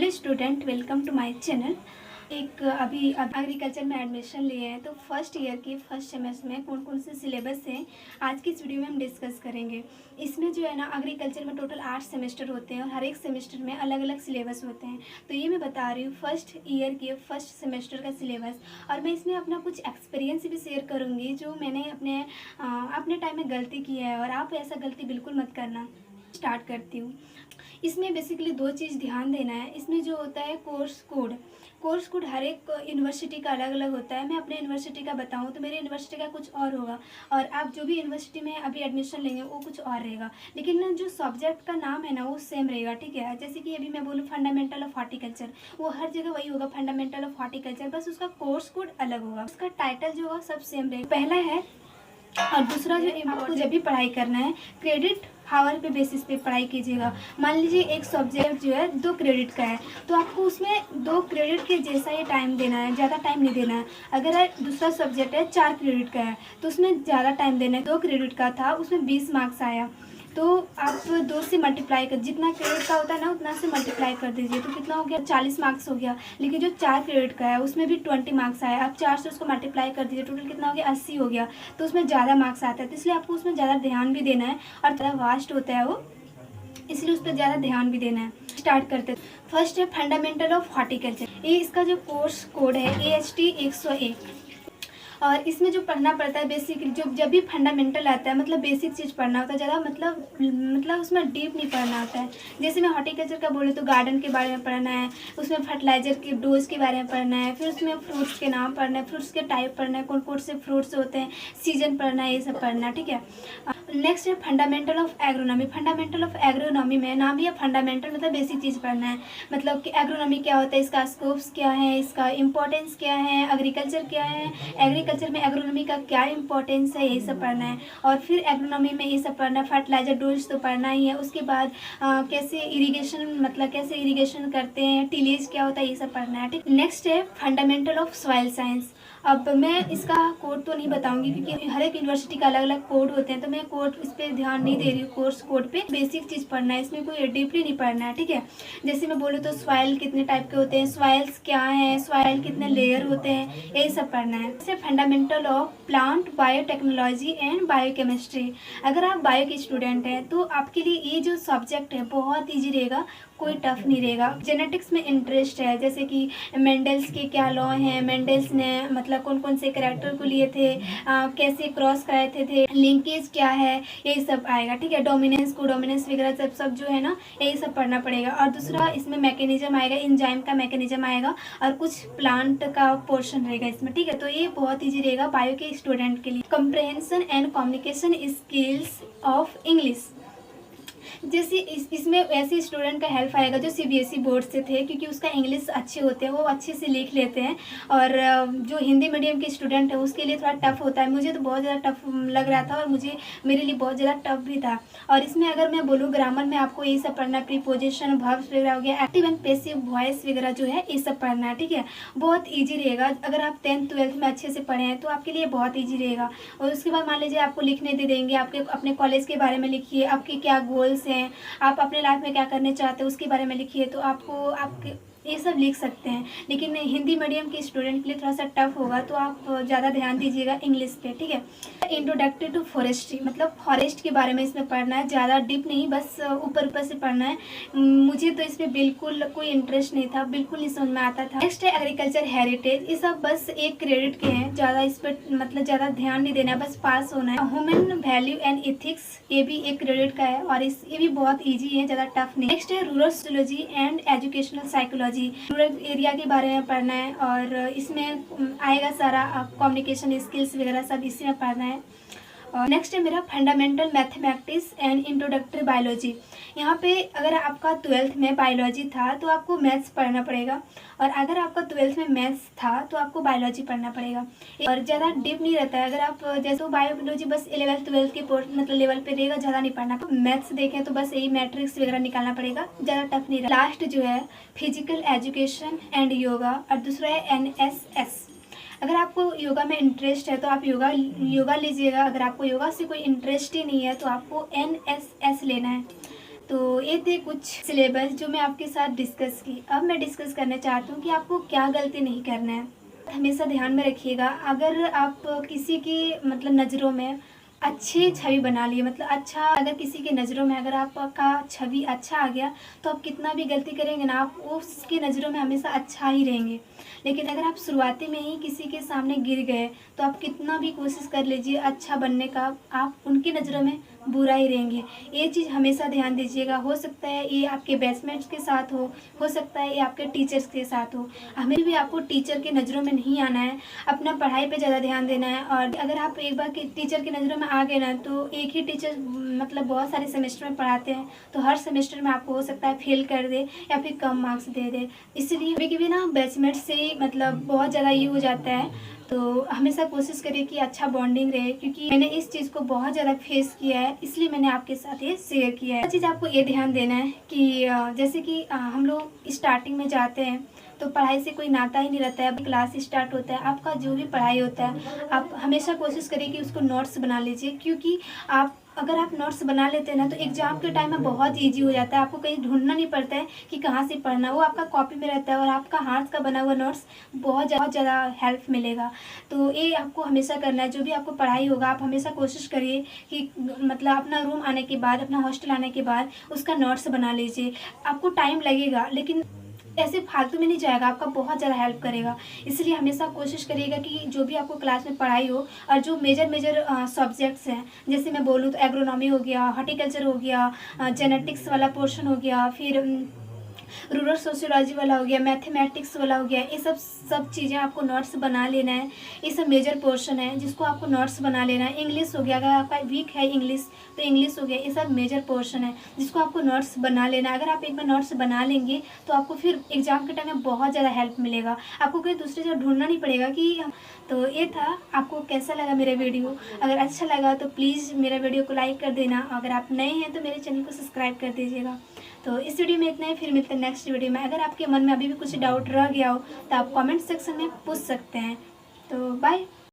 Hello student, welcome to my channel. अभी agriculture में admission लिए हैं तो फर्स्ट ईयर के फर्स्ट सेमेस्टर में कौन कौन से सिलेबस हैं आज की इस वीडियो में हम डिस्कस करेंगे। इसमें जो है ना एग्रीकल्चर में टोटल 8 सेमेस्टर होते हैं और हर एक सेमेस्टर में अलग अलग सिलेबस होते हैं। तो ये मैं बता रही हूँ फर्स्ट ईयर के फर्स्ट सेमेस्टर का सिलेबस, और मैं इसमें अपना कुछ एक्सपीरियंस भी शेयर करूँगी जो मैंने अपने टाइम में गलती की है, और आप ऐसा गलती बिल्कुल मत करना। स्टार्ट करती हूँ। इसमें बेसिकली 2 चीज़ ध्यान देना है। इसमें जो होता है कोर्स कोड हर एक यूनिवर्सिटी का अलग अलग होता है। मैं अपने यूनिवर्सिटी का बताऊं तो मेरे यूनिवर्सिटी का कुछ और होगा, और आप जो भी यूनिवर्सिटी में अभी एडमिशन लेंगे वो कुछ और रहेगा, लेकिन ना जो सब्जेक्ट का नाम है ना वो सेम रहेगा। ठीक है, जैसे कि अभी मैं बोलूँ फंडामेंटल ऑफ हॉर्टिकल्चर, वो हर जगह वही होगा, फंडामेंटल ऑफ हॉर्टिकल्चर, बस उसका कोर्स कोड अलग होगा, उसका टाइटल जो होगा सब सेम रहेगा। पहला है। और दूसरा जो आपको जब भी पढ़ाई करना है क्रेडिट हावर पे बेसिस पे पढ़ाई कीजिएगा। मान लीजिए एक सब्जेक्ट जो है 2 क्रेडिट का है तो आपको उसमें 2 क्रेडिट के जैसा ही टाइम देना है, ज़्यादा टाइम नहीं देना है। अगर दूसरा सब्जेक्ट है 4 क्रेडिट का है तो उसमें ज़्यादा टाइम देना है। 2 क्रेडिट का था उसमें 20 मार्क्स आया तो आप 2 से मल्टीप्लाई कर, जितना क्रेडिट का होता है ना उतना से मल्टीप्लाई कर दीजिए तो कितना हो गया, 40 मार्क्स हो गया। लेकिन जो 4 क्रेडिट का है उसमें भी 20 मार्क्स आया, आप 4 से उसको मल्टीप्लाई कर दीजिए, टोटल कितना हो गया, 80 हो गया। तो उसमें ज़्यादा मार्क्स आता है, तो इसलिए आपको उसमें ज़्यादा ध्यान भी देना है, और ज़्यादा वास्ट होता है वो, इसलिए उस पर ज़्यादा ध्यान भी देना है। स्टार्ट करते हैं। फर्स्ट है फंडामेंटल ऑफ हॉर्टिकल्चर। ये इसका जो कोर्स कोड है AHT 101, और इसमें जो पढ़ना पड़ता है बेसिक, जब भी फंडामेंटल आता है मतलब बेसिक चीज़ पढ़ना होता है, ज़्यादा मतलब उसमें डीप नहीं पढ़ना होता है। जैसे मैं हॉर्टिकल्चर का बोलूँ तो गार्डन के बारे में पढ़ना है, उसमें फर्टिलाइजर के डोज के बारे में पढ़ना है, फिर उसमें फ्रूट्स के नाम पढ़ना है, फ्रूट्स के टाइप पढ़ना है, कौन कौन से फ्रूट्स होते हैं, सीजन पढ़ना है, ये सब पढ़ना है। ठीक है। नेक्स्ट है fundamental of agronomy. Fundamental of agronomy में नाम ही है फंडामेंटल, मतलब बेसिक चीज़ पढ़ना है, मतलब कि एग्रोनॉमी क्या होता है, इसका स्कोप्स क्या है, इसका इंपॉर्टेंस क्या है, एग्रीकल्चर क्या है, एग्रीकल्चर में एग्रोनॉमी का क्या इंपॉर्टेंस है, ये सब पढ़ना है। और फिर एग्रोनॉमी में ये सब पढ़ना है, फर्टिलाइजर डोज तो पढ़ना ही है। उसके बाद कैसे इरीगेशन, मतलब कैसे इरीगेशन करते हैं, टिलेज क्या होता है, ये सब पढ़ना है। ठीक। नेक्स्ट है फंडामेंटल ऑफ सॉइल साइंस। अब मैं इसका कोड तो नहीं बताऊंगी क्योंकि हर एक यूनिवर्सिटी का अलग अलग कोड होते हैं, तो मैं कोड इस पर ध्यान नहीं दे रही हूँ। कोर्स कोड पे बेसिक चीज़ पढ़ना है, इसमें कोई डीपली नहीं पढ़ना है। ठीक है। जैसे मैं बोलूँ तो सॉइल कितने टाइप के होते हैं, सॉइल्स क्या हैं, सॉइल कितने लेयर होते हैं, यही सब पढ़ना है। जैसे fundamental of plant biotechnology and biochemistry. अगर आप बायो के स्टूडेंट हैं तो आपके लिए ये जो सब्जेक्ट है बहुत ईजी रहेगा, कोई टफ नहीं रहेगा। जेनेटिक्स में इंटरेस्ट है, जैसे कि मेंडल्स के क्या लॉ हैं, मेंडल्स ने मतलब कौन कौन से कैरेक्टर को लिए थे, कैसे क्रॉस कराए थे, लिंकेज क्या है, यही सब आएगा। ठीक है। डोमिनेंस वगैरह सब जो है ना यही सब पढ़ना पड़ेगा। और दूसरा इसमें मैकेनिज्म आएगा, एंजाइम का मैकेनिज्म आएगा, और कुछ प्लांट का पोर्शन रहेगा इसमें। ठीक है। तो ये बहुत ईजी रहेगा बायो के स्टूडेंट के लिए। Comprehension and communication skills of English. जैसे इसमें ऐसे स्टूडेंट का हेल्प आएगा जो CBSE बोर्ड से थे, क्योंकि उसका इंग्लिश अच्छे होते हैं, वो अच्छे से लिख लेते हैं। और जो हिंदी मीडियम के स्टूडेंट है उसके लिए थोड़ा टफ होता है। मुझे तो बहुत ज़्यादा टफ लग रहा था, और मेरे लिए बहुत ज़्यादा टफ भी था। और इसमें अगर मैं बोलूँ ग्रामर में आपको ये सब पढ़ना, प्रीपोजिशन, वर्ब्स वगैरह हो गया, एक्टिव एंड पैसिव वॉइस वगैरह जो है ये सब पढ़ना है। ठीक है। बहुत ईजी रहेगा। अगर आप 10th 12th में अच्छे से पढ़े हैं तो आपके लिए बहुत ईजी रहेगा। और उसके बाद मान लीजिए आपको लिखने दे देंगे, आपके अपने कॉलेज के बारे में लिखिए, आपके क्या गोल्स हैं, आप अपने लाइफ में क्या करने चाहते हैं उसके बारे में लिखिए, तो आपको आपके ये सब लिख सकते हैं। लेकिन हिंदी मीडियम के स्टूडेंट के लिए थोड़ा सा टफ होगा, तो आप ज़्यादा ध्यान दीजिएगा इंग्लिश पे। ठीक है। इंट्रोडक्टरी टू फॉरेस्ट्री, मतलब फॉरेस्ट के बारे में इसमें पढ़ना है, ज़्यादा डीप नहीं, बस ऊपर ऊपर से पढ़ना है। मुझे तो इसमें बिल्कुल कोई इंटरेस्ट नहीं था, बिल्कुल नहीं समझ में आता था। नेक्स्ट है एग्रीकल्चर हेरिटेज। ये सब बस 1 क्रेडिट के हैं, ज़्यादा इस पर मतलब ज़्यादा ध्यान नहीं देना है, बस पास होना है। ह्यूमन वैल्यू एंड एथिक्स, ये भी 1 क्रेडिट का है, और ये भी बहुत ईजी है, ज़्यादा टफ नहीं। नेक्स्ट है rural sociology and educational psychology. Rural area के बारे में पढ़ना है, और इसमें आएगा सारा कम्युनिकेशन स्किल्स वगैरह सब इसी में पढ़ना है। नेक्स्ट है मेरा fundamental mathematics and introductory biology. यहाँ पे अगर आपका 12th में बायोलॉजी था तो आपको मैथ्स पढ़ना पड़ेगा, और अगर आपका 12th में मैथ्स था तो आपको बायोलॉजी पढ़ना पड़ेगा। और ज़्यादा डीप नहीं रहता है। अगर आप जैसे बायोलॉजी बस 11th 12th के मतलब लेवल पे रहेगा, ज़्यादा नहीं पढ़ना। मैथ्स देखें तो बस यही मैट्रिक्स वगैरह निकालना पड़ेगा, ज़्यादा टफ नहीं रहेगा। लास्ट जो है फिजिकल एजुकेशन एंड योगा, और दूसरा है NSS। अगर आपको योगा में इंटरेस्ट है तो आप योगा लीजिएगा। अगर आपको योगा से कोई इंटरेस्ट ही नहीं है तो आपको NSS लेना है। तो ये थे कुछ सिलेबस जो मैं आपके साथ डिस्कस की। अब मैं डिस्कस करना चाहती हूँ कि आपको क्या गलती नहीं करना है। हमेशा ध्यान में रखिएगा, अगर आप किसी की मतलब नज़रों में अच्छी छवि बना लिए, मतलब अच्छा, अगर किसी की नज़रों में अगर आपका छवि अच्छा आ गया तो आप कितना भी गलती करेंगे ना, आप उसकी नज़रों में हमेशा अच्छा ही रहेंगे। लेकिन अगर आप शुरुआती में ही किसी के सामने गिर गए तो आप कितना भी कोशिश कर लीजिए अच्छा बनने का, आप उनकी नज़रों में बुरा ही रहेंगे। ये चीज़ हमेशा ध्यान दीजिएगा। हो सकता है ये आपके बैचमेट्स के साथ हो सकता है ये आपके टीचर्स के साथ हो। हमें भी आपको टीचर की नज़रों में नहीं आना है, अपना पढ़ाई पे ज़्यादा ध्यान देना है। और अगर आप एक बार टीचर की नज़रों में आ गए ना, तो एक ही टीचर मतलब बहुत सारे सेमेस्टर में पढ़ाते हैं, तो हर सेमेस्टर में आपको हो सकता है फेल कर दे या फिर कम मार्क्स दे दे। इसलिए कभी कभी ना बैचमेट से ही मतलब बहुत ज़्यादा ये हो जाता है। तो हमेशा कोशिश करिए कि अच्छा बॉन्डिंग रहे, क्योंकि मैंने इस चीज़ को बहुत ज़्यादा फेस किया है, इसलिए मैंने आपके साथ ये शेयर किया है। चीज़ आपको ये ध्यान देना है कि जैसे कि हम लोग स्टार्टिंग में जाते हैं तो पढ़ाई से कोई नाता ही नहीं रहता है। अब क्लास स्टार्ट होता है, आपका जो भी पढ़ाई होता है आप हमेशा कोशिश करिए कि उसको नोट्स बना लीजिए, क्योंकि अगर आप नोट्स बना लेते हैं ना तो एग्जाम के टाइम में बहुत ईजी हो जाता है। आपको कहीं ढूंढना नहीं पड़ता है कि कहाँ से पढ़ना, वो आपका कॉपी में रहता है और आपका हाथ का बना हुआ नोट्स बहुत ज़्यादा हेल्प मिलेगा। तो ये आपको हमेशा करना है। जो भी आपको पढ़ाई होगा आप हमेशा कोशिश करिए कि मतलब अपना रूम आने के बाद, अपना हॉस्टल आने के बाद उसका नोट्स बना लीजिए। आपको टाइम लगेगा लेकिन ऐसे फालतू में नहीं जाएगा, आपका बहुत ज़्यादा हेल्प करेगा। इसलिए हमेशा कोशिश करिएगा कि जो भी आपको क्लास में पढ़ाई हो और जो मेजर सब्जेक्ट्स हैं, जैसे मैं बोलूँ तो एग्रोनॉमी हो गया, हॉर्टिकल्चर हो गया, जेनेटिक्स वाला पोर्शन हो गया, फिर रूरल सोशियोलॉजी वाला हो गया, मैथमेटिक्स वाला हो गया, ये सब चीज़ें आपको नोट्स बना लेना है। ये सब मेजर पोर्शन है जिसको आपको नोट्स बना लेना है। इंग्लिश हो गया, अगर आपका वीक है इंग्लिश तो इंग्लिश हो गया, ये सब मेजर पोर्शन है जिसको आपको नोट्स बना लेना है। अगर आप एक बार नोट्स बना लेंगे तो आपको फिर एग्जाम के टाइम में बहुत ज़्यादा हेल्प मिलेगा, आपको कहीं दूसरी जगह ढूंढना नहीं पड़ेगा कि। तो ये था, आपको कैसा लगा मेरा वीडियो? अगर अच्छा लगा तो प्लीज़ मेरा वीडियो को लाइक कर देना। अगर आप नए हैं तो मेरे चैनल को सब्सक्राइब कर दीजिएगा। तो इस वीडियो में इतना ही, फिर मिलते हैं नेक्स्ट वीडियो में। अगर आपके मन में अभी भी कुछ डाउट रह गया हो तो आप कमेंट सेक्शन में पूछ सकते हैं। तो बाय।